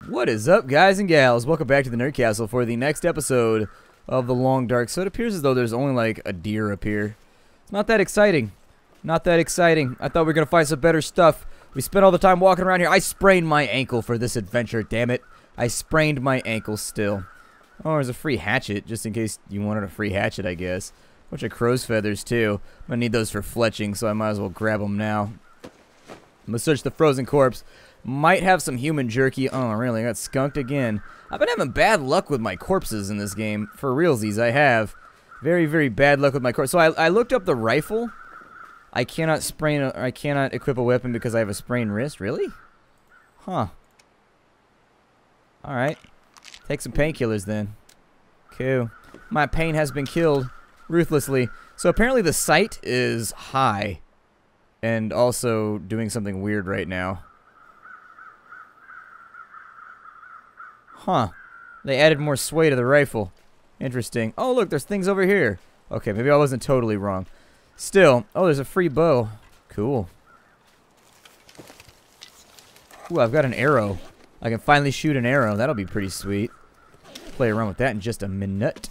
What is up, guys and gals? Welcome back to the Nerd Castle for the next episode of The Long Dark. So it appears as though there's only like a deer up here. It's not that exciting. Not that exciting. I thought we were going to find some better stuff. We spent all the time walking around here. I sprained my ankle for this adventure, damn it. I sprained my ankle still. Oh, there's a free hatchet, just in case you wanted a free hatchet, I guess. Bunch of crow's feathers, too. I'm going to need those for fletching, so I might as well grab them now. I'm going to search the frozen corpse. Might have some human jerky. Oh, really? I got skunked again. I've been having bad luck with my corpses in this game. For realsies, I have. Very, very bad luck with my corpse. So I looked up the rifle. I cannot equip a weapon because I have a sprained wrist. Really? Huh. Alright. Take some painkillers then. Cool. My pain has been killed ruthlessly. So apparently the sight is high. And also doing something weird right now. Huh. They added more sway to the rifle. Interesting. Oh, look, there's things over here. Okay, maybe I wasn't totally wrong. Still. Oh, there's a free bow. Cool. Ooh, I've got an arrow. I can finally shoot an arrow. That'll be pretty sweet. Play around with that in just a minute.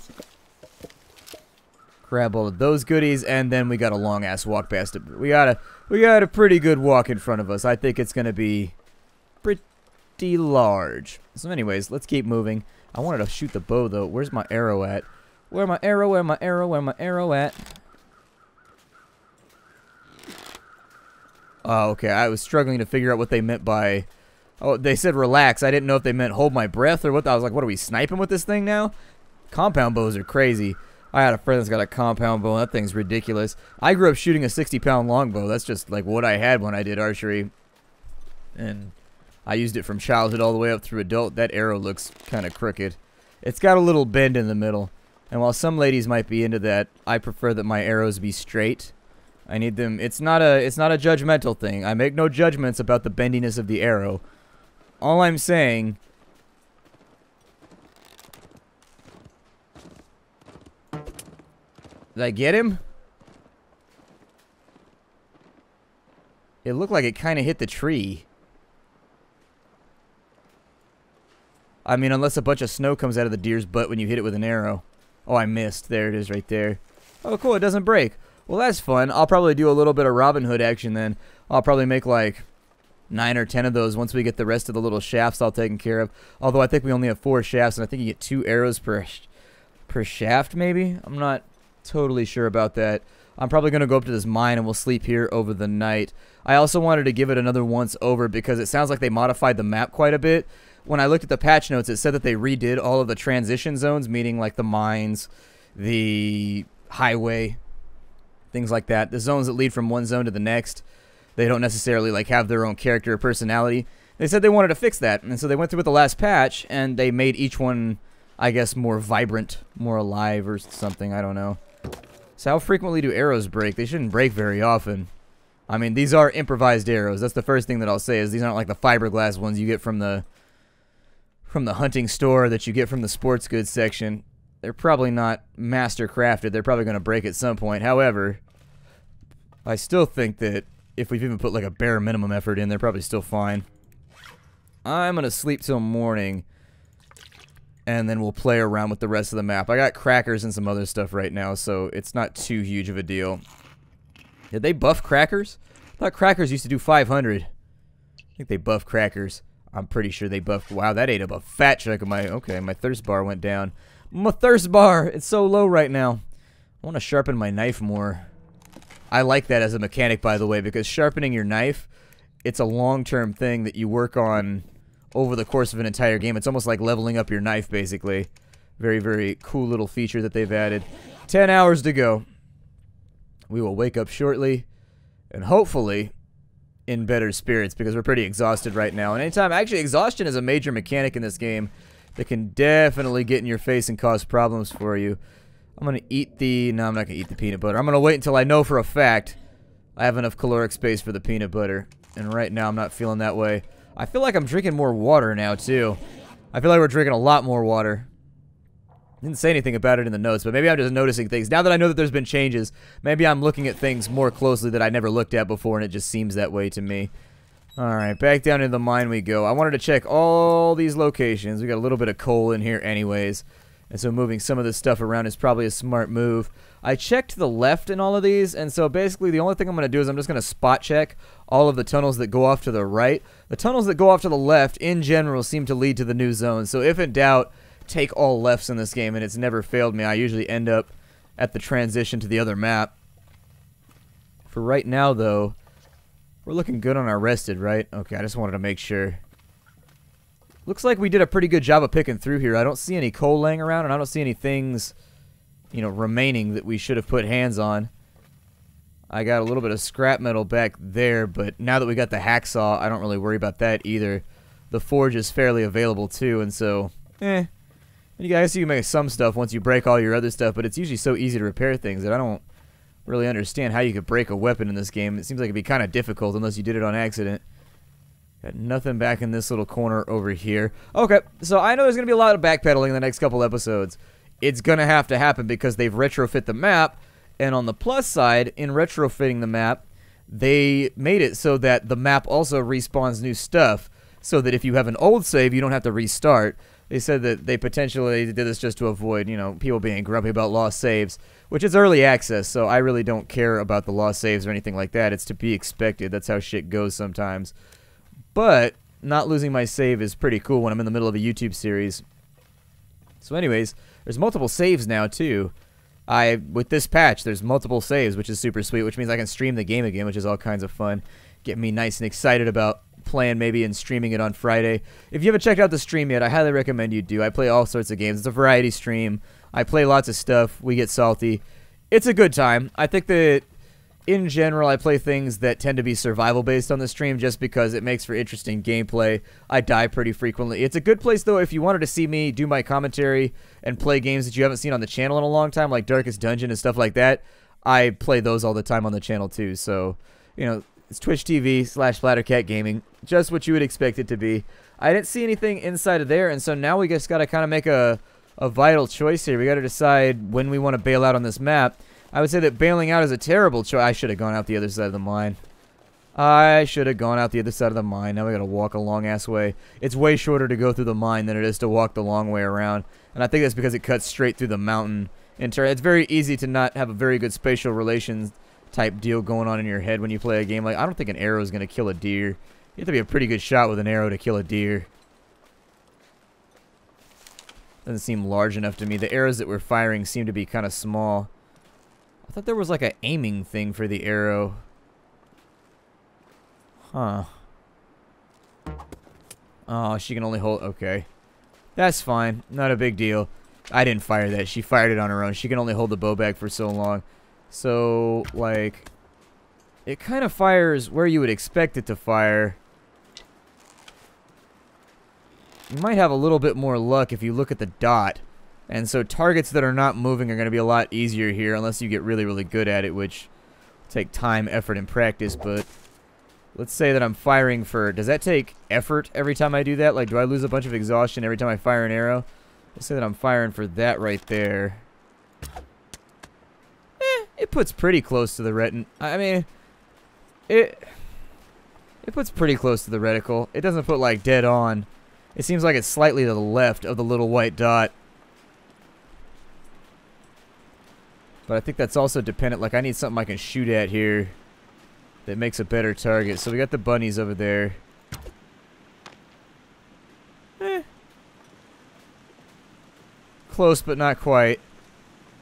Grab all of those goodies, and then we got a long-ass walk past it. We got a pretty good walk in front of us. I think it's going to be pretty large. So anyways, let's keep moving. I wanted to shoot the bow, though. Where's my arrow at? Where my arrow? Where my arrow? Where my arrow at? Oh, okay. I was struggling to figure out what they meant by... Oh, they said relax. I didn't know if they meant hold my breath or what. I was like, what are we sniping with this thing now? Compound bows are crazy. I had a friend that's got a compound bow. That thing's ridiculous. I grew up shooting a 60-pound longbow. That's just like what I had when I did archery. And I used it from childhood all the way up through adult. That arrow looks kind of crooked. It's got a little bend in the middle. And while some ladies might be into that, I prefer that my arrows be straight. I need them. It's not a judgmental thing. I make no judgments about the bendiness of the arrow. All I'm saying... Did I get him? It looked like it kind of hit the tree. I mean, unless a bunch of snow comes out of the deer's butt when you hit it with an arrow. Oh, I missed. There it is right there. Oh, cool. It doesn't break. Well, that's fun. I'll probably do a little bit of Robin Hood action then. I'll probably make like 9 or 10 of those once we get the rest of the little shafts all taken care of. Although I think we only have 4 shafts, and I think you get 2 arrows per shaft, maybe? I'm not totally sure about that. I'm probably going to go up to this mine and we'll sleep here over the night. I also wanted to give it another once over because it sounds like they modified the map quite a bit. When I looked at the patch notes, it said that they redid all of the transition zones, meaning like the mines, the highway, things like that. The zones that lead from one zone to the next, they don't necessarily like have their own character or personality. They said they wanted to fix that, and so they went through with the last patch, and they made each one, I guess, more vibrant, more alive or something. I don't know. So how frequently do arrows break? They shouldn't break very often. I mean, these are improvised arrows. That's the first thing that I'll say, is these aren't like the fiberglass ones you get from the hunting store that you get from the sports goods section. They're probably not master crafted. They're probably going to break at some point. However, I still think that if we've even put like a bare minimum effort in, they're probably still fine. I'm going to sleep till morning, and then we'll play around with the rest of the map. I got crackers and some other stuff right now, so it's not too huge of a deal. Did they buff crackers? I thought crackers used to do 500. I think they buff crackers. I'm pretty sure they buffed. Wow, that ate up a fat chunk of my... Okay, my thirst bar went down. My thirst bar! It's so low right now. I want to sharpen my knife more. I like that as a mechanic, by the way, because sharpening your knife, it's a long-term thing that you work on over the course of an entire game. It's almost like leveling up your knife, basically. Very, very cool little feature that they've added. 10 hours to go. We will wake up shortly, and hopefully in better spirits, because we're pretty exhausted right now. And anytime, actually, exhaustion is a major mechanic in this game that can definitely get in your face and cause problems for you. I'm going to eat the... No, I'm not going to eat the peanut butter. I'm going to wait until I know for a fact I have enough caloric space for the peanut butter. And right now, I'm not feeling that way. I feel like I'm drinking more water now, too. I feel like we're drinking a lot more water. Didn't say anything about it in the notes, but maybe I'm just noticing things. Now that I know that there's been changes, maybe I'm looking at things more closely that I never looked at before, and it just seems that way to me. Alright, back down into the mine we go. I wanted to check all these locations. We got a little bit of coal in here anyways. And so moving some of this stuff around is probably a smart move. I checked to the left in all of these, and so basically the only thing I'm going to do is I'm just going to spot check all of the tunnels that go off to the right. The tunnels that go off to the left, in general, seem to lead to the new zone. So if in doubt, take all lefts in this game, and it's never failed me. I usually end up at the transition to the other map. For right now, though, we're looking good on our rested, right? Okay, I just wanted to make sure. Looks like we did a pretty good job of picking through here. I don't see any coal laying around, and I don't see any things, you know, remaining that we should have put hands on. I got a little bit of scrap metal back there, but now that we got the hacksaw, I don't really worry about that either. The forge is fairly available too, and so, you guys, you can make some stuff once you break all your other stuff, but it's usually so easy to repair things that I don't really understand how you could break a weapon in this game. It seems like it'd be kind of difficult unless you did it on accident. Got nothing back in this little corner over here. Okay, so I know there's going to be a lot of backpedaling in the next couple episodes. It's going to have to happen because they've retrofit the map, and on the plus side, in retrofitting the map, they made it so that the map also respawns new stuff, so that if you have an old save, you don't have to restart. They said that they potentially did this just to avoid, you know, people being grumpy about lost saves, which is early access, so I really don't care about the lost saves or anything like that. It's to be expected. That's how shit goes sometimes. But not losing my save is pretty cool when I'm in the middle of a YouTube series. So anyways, there's multiple saves now too. With this patch, there's multiple saves, which is super sweet, which means I can stream the game again, which is all kinds of fun. Get me nice and excited about playing maybe and streaming it on Friday. If you haven't checked out the stream yet, I highly recommend you do. I play all sorts of games. It's a variety stream. I play lots of stuff. We get salty. It's a good time. I think that in general, I play things that tend to be survival based on the stream just because it makes for interesting gameplay. I die pretty frequently. It's a good place, though, if you wanted to see me do my commentary and play games that you haven't seen on the channel in a long time, like Darkest Dungeon and stuff like that. I play those all the time on the channel, too. So, you know, it's Twitch TV/Splattercat Gaming. Just what you would expect it to be. I didn't see anything inside of there, and so now we just got to kind of make a vital choice here. We got to decide when we want to bail out on this map. I would say that bailing out is a terrible choice. I should have gone out the other side of the mine. I should have gone out the other side of the mine. Now we got to walk a long-ass way. It's way shorter to go through the mine than it is to walk the long way around, and I think that's because it cuts straight through the mountain. It's very easy to not have a very good spatial relations type deal going on in your head when you play a game. Like, I don't think an arrow is going to kill a deer. You have to be a pretty good shot with an arrow to kill a deer. Doesn't seem large enough to me. The arrows that we're firing seem to be kind of small. I thought there was like an aiming thing for the arrow. Huh. Oh, she can only hold... Okay. That's fine. Not a big deal. I didn't fire that. She fired it on her own. She can only hold the bow back for so long. So, like... It kind of fires where you would expect it to fire. You might have a little bit more luck if you look at the dot. And so targets that are not moving are going to be a lot easier here unless you get really, really good at it, which will take time, effort, and practice. But let's say that I'm firing for... Does that take effort every time I do that? Like, do I lose a bunch of exhaustion every time I fire an arrow? Let's say that I'm firing for that right there. It puts pretty close to the retin... I mean... It puts pretty close to the reticle. It doesn't put, like, dead on. It seems like it's slightly to the left of the little white dot. But I think that's also dependent. Like, I need something I can shoot at here that makes a better target. So we got the bunnies over there. Close, but not quite.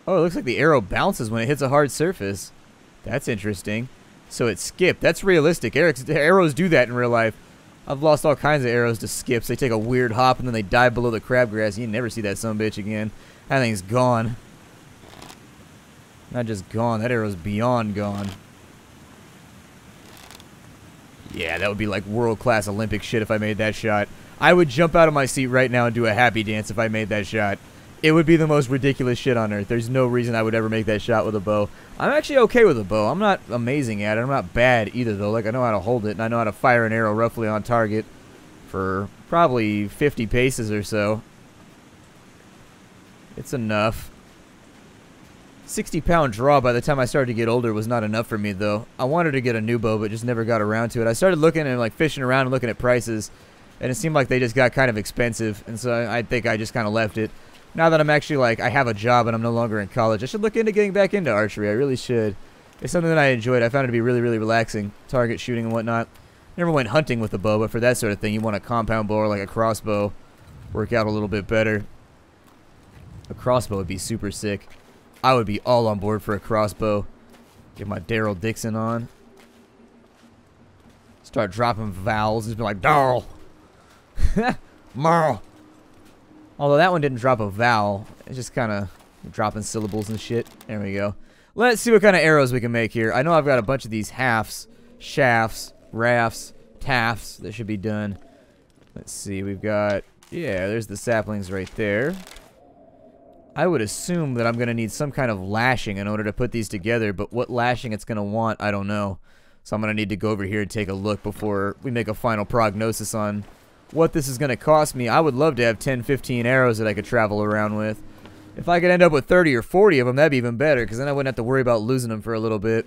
Oh, it looks like the arrow bounces when it hits a hard surface. That's interesting. So it skipped. That's realistic. Arrows do that in real life. I've lost all kinds of arrows to skips. They take a weird hop and then they dive below the crabgrass. You never see that sumbitch again. That thing's gone. Not just gone. That arrow's beyond gone. Yeah, that would be like world-class Olympic shit if I made that shot. I would jump out of my seat right now and do a happy dance if I made that shot. It would be the most ridiculous shit on earth. There's no reason I would ever make that shot with a bow. I'm actually okay with a bow. I'm not amazing at it. I'm not bad either, though. Like, I know how to hold it, and I know how to fire an arrow roughly on target for probably 50 paces or so. It's enough. 60-pound draw by the time I started to get older was not enough for me, though. I wanted to get a new bow, but just never got around to it. I started looking and like fishing around and looking at prices, and it seemed like they just got kind of expensive, and so I think I just kind of left it. Now that I'm actually like, I have a job and I'm no longer in college, I should look into getting back into archery. I really should. It's something that I enjoyed. I found it to be really, really relaxing. Target shooting and whatnot. Never went hunting with a bow, but for that sort of thing, you want a compound bow or like a crossbow. Work out a little bit better. A crossbow would be super sick. I would be all on board for a crossbow. Get my Daryl Dixon on. Start dropping vowels. Just be like, Darl. Marl. Although that one didn't drop a vowel. It's just kind of dropping syllables and shit. There we go. Let's see what kind of arrows we can make here. I know I've got a bunch of these halves, shafts, rafts, tafts that should be done. Let's see. We've got, yeah, there's the saplings right there. I would assume that I'm going to need some kind of lashing in order to put these together, but what lashing it's going to want, I don't know. So I'm going to need to go over here and take a look before we make a final prognosis on what this is going to cost me. I would love to have 10, 15 arrows that I could travel around with. If I could end up with 30 or 40 of them, that'd be even better, because then I wouldn't have to worry about losing them for a little bit.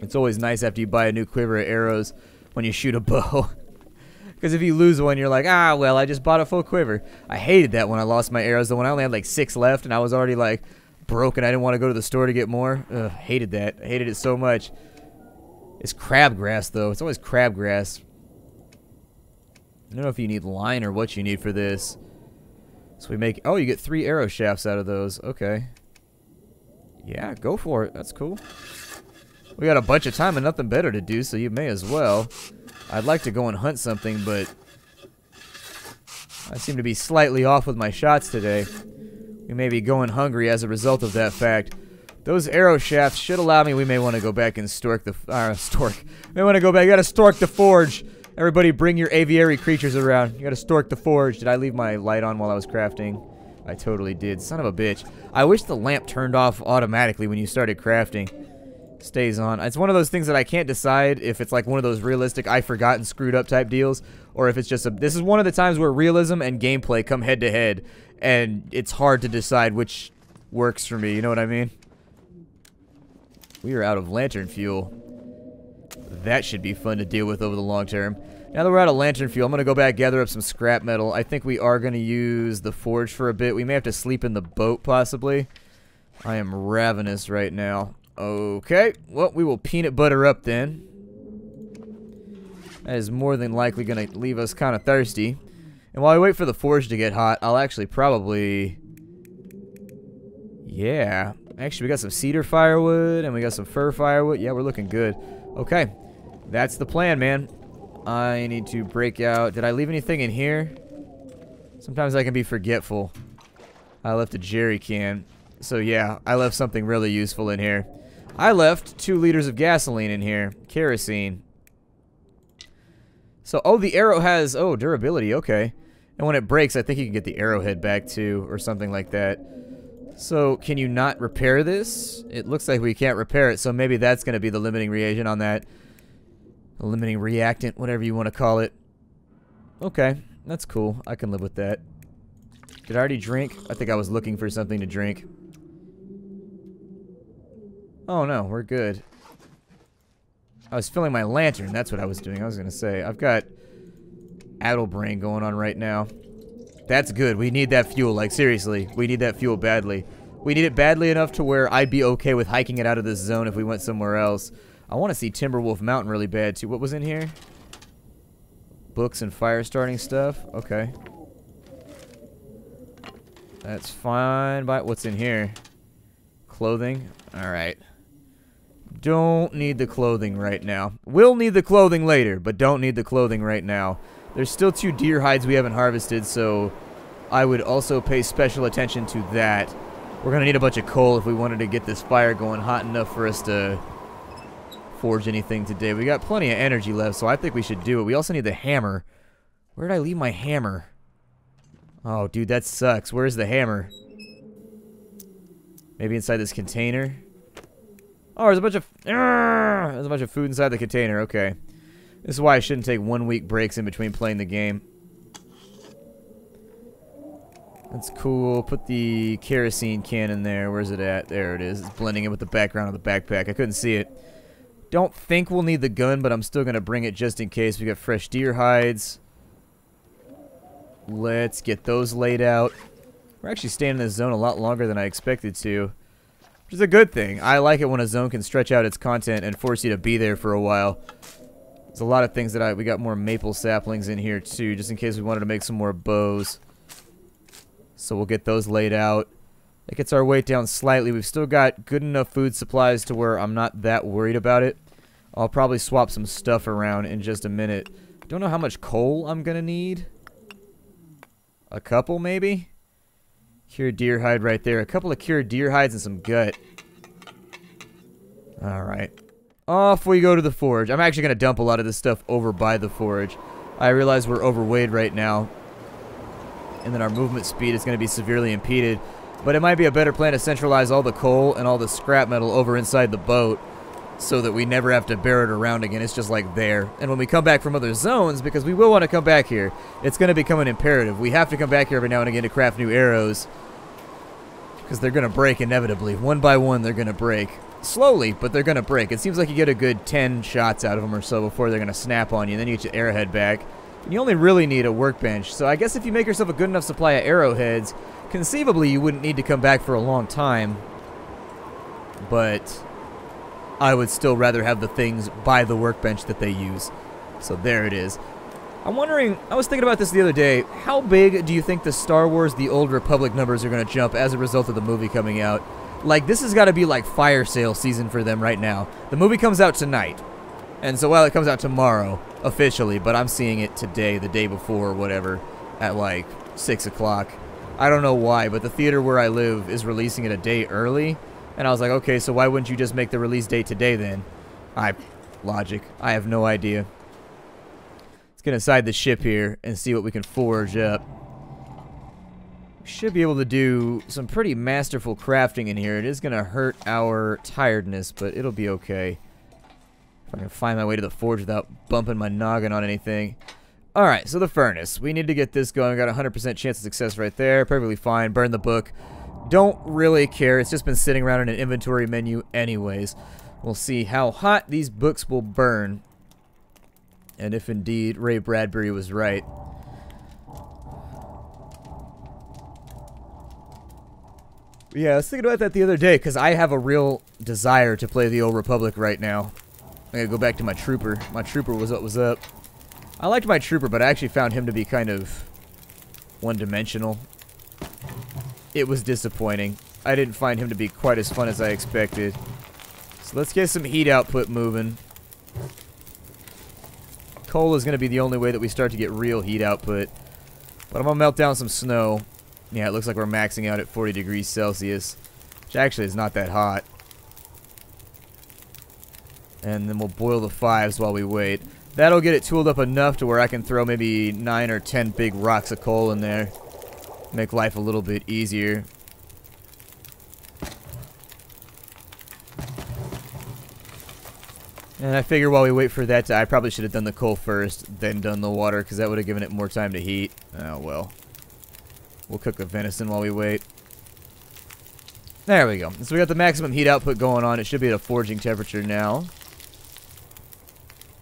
It's always nice after you buy a new quiver of arrows when you shoot a bow. Because if you lose one, you're like, ah, well, I just bought a full quiver. I hated that when I lost my arrows, though, when I only had like 6 left, and I was already like broken. I didn't want to go to the store to get more. Ugh, hated that. I hated it so much. It's crabgrass, though. It's always crabgrass. I don't know if you need line or what you need for this. So we make... Oh, you get 3 arrow shafts out of those. Okay. Yeah, go for it. That's cool. We got a bunch of time and nothing better to do, so you may as well. I'd like to go and hunt something, but I seem to be slightly off with my shots today. We may be going hungry as a result of that fact. Those arrow shafts should allow me... We may want to go back and stork the... May want to go back. You gotta stork the forge. Everybody bring your aviary creatures around. You gotta stork the forge. Did I leave my light on while I was crafting? I totally did. Son of a bitch. I wish the lamp turned off automatically when you started crafting. Stays on. It's one of those things that I can't decide if it's like one of those realistic I forgot and screwed up type deals, or if it's just a... This is one of the times where realism and gameplay come head to head, and it's hard to decide which works for me, you know what I mean? We are out of lantern fuel. That should be fun to deal with over the long term. Now that we're out of lantern fuel, I'm going to go back, gather up some scrap metal. I think we are going to use the forge for a bit. We may have to sleep in the boat, possibly. I am ravenous right now. Okay, well, we will peanut butter up then. That is more than likely going to leave us kind of thirsty. And while I wait for the forge to get hot, I'll actually probably... Yeah. Actually, we got some cedar firewood, and we got some fir firewood. Yeah, we're looking good. Okay. That's the plan, man. I need to break out... Did I leave anything in here? Sometimes I can be forgetful. I left a jerry can. So, yeah, I left something really useful in here. I left 2 liters of gasoline in here. Kerosene. So, oh, the arrow has... Oh, durability. Okay. And when it breaks, I think you can get the arrowhead back, too, or something like that. So, can you not repair this? It looks like we can't repair it, so maybe that's going to be the limiting reagent on that. The limiting reactant, whatever you want to call it. Okay, that's cool. I can live with that. Did I already drink? I think I was looking for something to drink. Oh no, we're good. I was filling my lantern, that's what I was doing. I was going to say, I've got addle brain going on right now. That's good. We need that fuel. Like, seriously. We need that fuel badly. We need it badly enough to where I'd be okay with hiking it out of this zone if we went somewhere else. I want to see Timberwolf Mountain really bad, too. What was in here? Books and fire starting stuff. Okay. That's fine. But what's in here? Clothing. Alright. Don't need the clothing right now. Will need the clothing later, but don't need the clothing right now. There's still 2 deer hides we haven't harvested, so I would also pay special attention to that. We're going to need a bunch of coal if we wanted to get this fire going hot enough for us to forge anything today. We got plenty of energy left, so I think we should do it. We also need the hammer. Where did I leave my hammer? Oh, dude, that sucks. Where's the hammer? Maybe inside this container? Oh, there's a bunch of food inside the container. Okay. This is why I shouldn't take 1 week breaks in between playing the game. That's cool. Put the kerosene can in there. Where's it at? There it is. It's blending in with the background of the backpack. I couldn't see it. Don't think we'll need the gun, but I'm still going to bring it just in case. We got fresh deer hides. Let's get those laid out. We're actually staying in this zone a lot longer than I expected to, which is a good thing. I like it when a zone can stretch out its content and force you to be there for a while. There's a lot of things that we got more maple saplings in here too, just in case we wanted to make some more bows. So we'll get those laid out. That gets our weight down slightly. We've still got good enough food supplies to where I'm not that worried about it. I'll probably swap some stuff around in just a minute. Don't know how much coal I'm going to need. A couple, maybe? Cured deer hide right there. A couple of cured deer hides and some gut. Alright. Off we go to the forge. I'm actually going to dump a lot of this stuff over by the forge. I realize we're overweight right now, and then our movement speed is going to be severely impeded. But it might be a better plan to centralize all the coal and all the scrap metal over inside the boat so that we never have to bear it around again. It's just like there. And when we come back from other zones, because we will want to come back here, it's going to become an imperative. We have to come back here every now and again to craft new arrows because they're going to break inevitably. One by one, they're going to break. Slowly, but they're going to break. It seems like you get a good 10 shots out of them or so before they're going to snap on you. And then you get your arrowhead back. And you only really need a workbench. So I guess if you make yourself a good enough supply of arrowheads, conceivably you wouldn't need to come back for a long time. But I would still rather have the things by the workbench that they use. So there it is. I'm wondering, I was thinking about this the other day, how big do you think the Star Wars The Old Republic numbers are going to jump as a result of the movie coming out? Like, this has got to be like fire sale season for them right now. The movie comes out tonight. And so, well, it comes out tomorrow, officially, but I'm seeing it today, the day before, or whatever, at like 6 o'clock. I don't know why, but the theater where I live is releasing it a day early. And I was like, okay, so why wouldn't you just make the release date today then? Logic. I have no idea. Let's get inside the ship here and see what we can forge up. We should be able to do some pretty masterful crafting in here. It is going to hurt our tiredness, but it'll be okay. If I can find my way to the forge without bumping my noggin on anything. Alright, so the furnace. We need to get this going. Got a 100% chance of success right there. Perfectly fine. Burn the book. Don't really care. It's just been sitting around in an inventory menu anyways. We'll see how hot these books will burn. And if indeed Ray Bradbury was right. Yeah, I was thinking about that the other day because I have a real desire to play the Old Republic right now. I gotta go back to my trooper. My trooper was what was up. I liked my trooper, but I actually found him to be kind of one-dimensional. It was disappointing. I didn't find him to be quite as fun as I expected. So let's get some heat output moving. Coal is going to be the only way that we start to get real heat output. But I'm going to melt down some snow. Yeah, it looks like we're maxing out at 40 degrees Celsius. Which actually is not that hot. And then we'll boil the 5s while we wait. That'll get it tooled up enough to where I can throw maybe 9 or 10 big rocks of coal in there. Make life a little bit easier. And I figure while we wait for that to... I probably should have done the coal first, then done the water, because that would have given it more time to heat. Oh, well. We'll cook the venison while we wait. There we go. So we got the maximum heat output going on. It should be at a forging temperature now.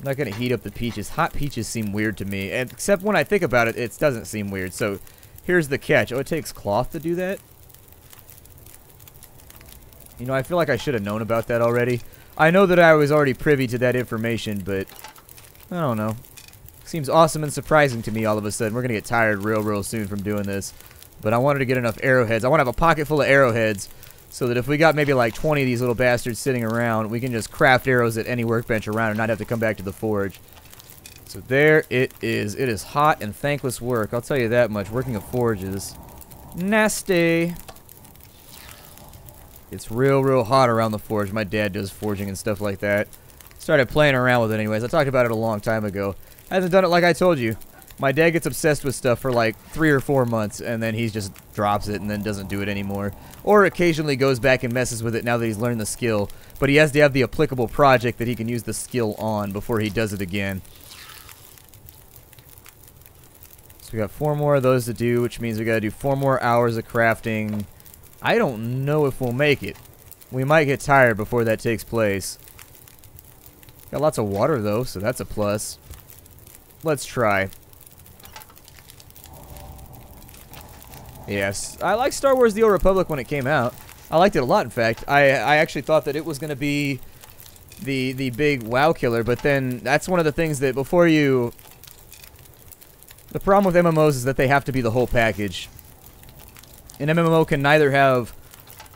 I'm not going to heat up the peaches. Hot peaches seem weird to me. And except when I think about it, it doesn't seem weird. So here's the catch. Oh, it takes cloth to do that? You know, I feel like I should have known about that already. I know that I was already privy to that information, but I don't know. Seems awesome and surprising to me all of a sudden. We're going to get tired real soon from doing this. But I wanted to get enough arrowheads. I want to have a pocket full of arrowheads so that if we got maybe like 20 of these little bastards sitting around, we can just craft arrows at any workbench around and not have to come back to the forge. So there it is. It is hot and thankless work. I'll tell you that much. Working a forge is nasty. It's real hot around the forge. My dad does forging and stuff like that. Started playing around with it anyways. I talked about it a long time ago. Hasn't done it like I told you. My dad gets obsessed with stuff for like 3 or 4 months, and then he just drops it and then doesn't do it anymore. Or occasionally goes back and messes with it now that he's learned the skill. But he has to have the applicable project that he can use the skill on before he does it again. So we got 4 more of those to do, which means we got to do 4 more hours of crafting. I don't know if we'll make it. We might get tired before that takes place. Got lots of water, though, so that's a plus. Let's try. Yes, I like Star Wars The Old Republic when it came out. I liked it a lot, in fact. I actually thought that it was going to be the big WoW killer, but then that's one of the things that before you... The problem with MMOs is that they have to be the whole package. An MMO can neither have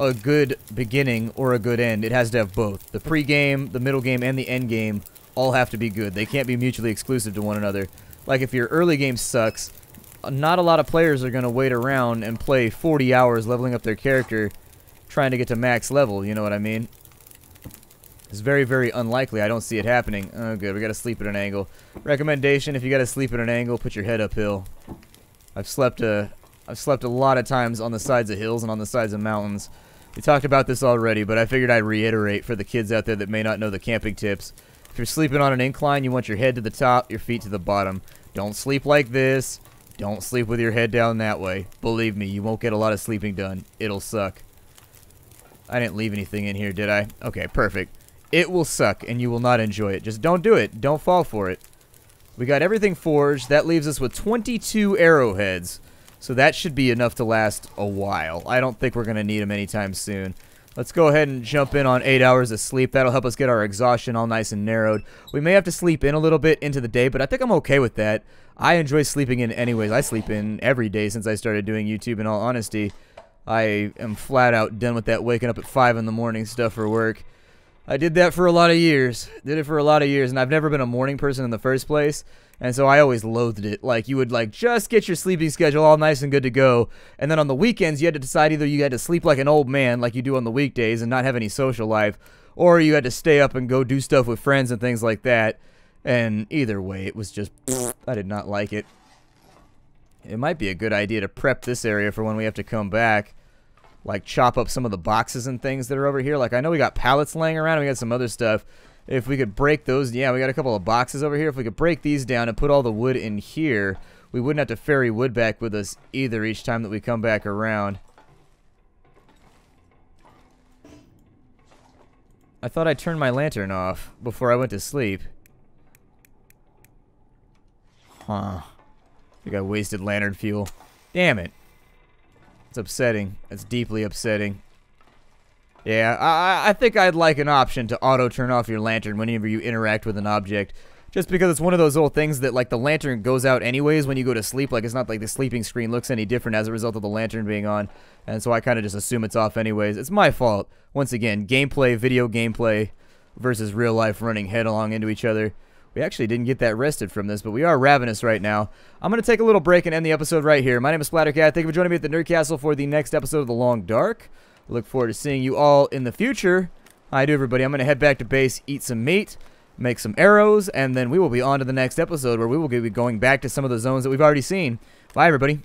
a good beginning or a good end. It has to have both. The pre-game, the middle game, and the end game all have to be good. They can't be mutually exclusive to one another. Like, if your early game sucks, not a lot of players are going to wait around and play 40 hours leveling up their character trying to get to max level, you know what I mean? It's very, very unlikely. I don't see it happening. Oh, good. We got to sleep at an angle. Recommendation, if you got to sleep at an angle, put your head uphill. I've slept a lot of times on the sides of hills and on the sides of mountains. We talked about this already, but I figured I'd reiterate for the kids out there that may not know the camping tips. If you're sleeping on an incline, you want your head to the top, your feet to the bottom. Don't sleep like this. Don't sleep with your head down that way. Believe me, you won't get a lot of sleeping done. It'll suck. I didn't leave anything in here, did I? Okay, perfect. It will suck, and you will not enjoy it. Just don't do it. Don't fall for it. We got everything forged. That leaves us with 22 arrowheads. So that should be enough to last a while. I don't think we're going to need them anytime soon. Let's go ahead and jump in on 8 hours of sleep. That'll help us get our exhaustion all nice and narrowed. We may have to sleep in a little bit into the day, but I think I'm okay with that. I enjoy sleeping in anyways. I sleep in every day since I started doing YouTube, in all honesty. I am flat out done with that waking up at 5 in the morning stuff for work. I did that for a lot of years. Did it for a lot of years, and I've never been a morning person in the first place, and so I always loathed it. Like, you would, like, just get your sleeping schedule all nice and good to go, and then on the weekends, you had to decide either you had to sleep like an old man, like you do on the weekdays, and not have any social life, or you had to stay up and go do stuff with friends and things like that, and either way, it was just, I did not like it. It might be a good idea to prep this area for when we have to come back. Like, chop up some of the boxes and things that are over here. Like, I know we got pallets laying around and we got some other stuff. If we could break those, yeah, we got a couple of boxes over here. If we could break these down and put all the wood in here, we wouldn't have to ferry wood back with us either each time that we come back around. I thought I turned my lantern off before I went to sleep. Huh. I think I wasted lantern fuel. Damn it. It's upsetting. It's deeply upsetting. Yeah, I think I'd like an option to auto turn off your lantern whenever you interact with an object. Just because it's one of those old things that, like, the lantern goes out anyways when you go to sleep. Like, it's not like the sleeping screen looks any different as a result of the lantern being on. And so I kind of just assume it's off anyways. It's my fault. Once again, gameplay, video gameplay versus real life running headlong into each other. We actually didn't get that rested from this, but we are ravenous right now. I'm going to take a little break and end the episode right here. My name is Splattercat. Thank you for joining me at the Nerd Castle for the next episode of The Long Dark. I look forward to seeing you all in the future. Hi to everybody. I'm going to head back to base, eat some meat, make some arrows, and then we will be on to the next episode where we will be going back to some of the zones that we've already seen. Bye, everybody.